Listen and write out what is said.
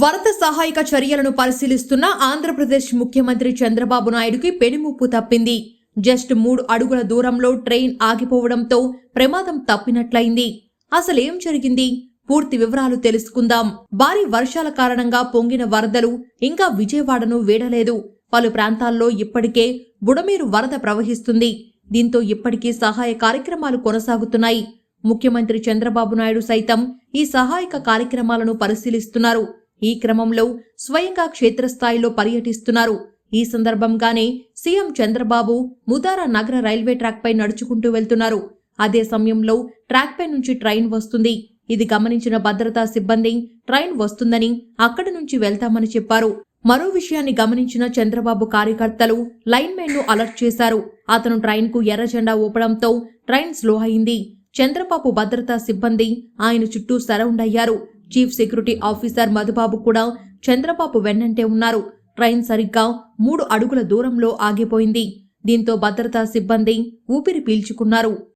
వరద సహాయక చర్యలను పరిశీలిస్తున్న ఆంధ్రప్రదేశ్ ముఖ్యమంత్రి చంద్రబాబు నాయుడుకి పెనుముప్పు తప్పింది. జస్ట్ 3 అడుగుల దూరంలో ట్రైన్ ఆగిపోవడంతో ప్రమాదం తప్పినట్లయింది. అసలేం జరిగింది? పూర్తి వివరాలు తెలుసుకుందాం. భారీ వర్షాల కారణంగా పొంగిన వరదలు ఇంకా విజయవాడను వీడలేదు. పలు ప్రాంతాల్లో ఇప్పటికే బుడమేరు వరద ప్రవహిస్తుంది. దీంతో ఇప్పటికీ సహాయ కార్యక్రమాలు కొనసాగుతున్నాయి. ముఖ్యమంత్రి చంద్రబాబు నాయుడు సైతం ఈ సహాయక కార్యక్రమాలను పరిశీలిస్తున్నారు. ఈ క్రమంలో స్వయంగా క్షేత్రస్థాయిలో పర్యటిస్తున్నారు. ఈ సందర్భంగానే సీఎం చంద్రబాబు ముదారా నగర రైల్వే ట్రాక్ పై నడుచుకుంటూ వెళ్తున్నారు. అదే సమయంలో ట్రాక్ పై నుంచి ట్రైన్ వస్తుంది. ఇది గమనించిన భద్రతా సిబ్బంది ట్రైన్ వస్తుందని అక్కడి నుంచి వెళ్తామని చెప్పారు. మరో విషయాన్ని గమనించిన చంద్రబాబు కార్యకర్తలు లైన్మెన్ ను అలర్ట్ చేశారు. అతను ట్రైన్ కు ఎర్ర జెండా ఊపడంతో ట్రైన్ స్లో అయింది. చంద్రబాబు భద్రతా సిబ్బంది ఆయన చుట్టూ సరౌండ్ అయ్యారు. చీఫ్ సెక్యూరిటీ ఆఫీసర్ మధుబాబు కూడా చంద్రబాబు వెన్నంటే ఉన్నారు. ట్రైన్ సరిగ్గా 3 అడుగుల దూరంలో ఆగిపోయింది. దీంతో భద్రతా సిబ్బంది ఊపిరి పీల్చుకున్నారు.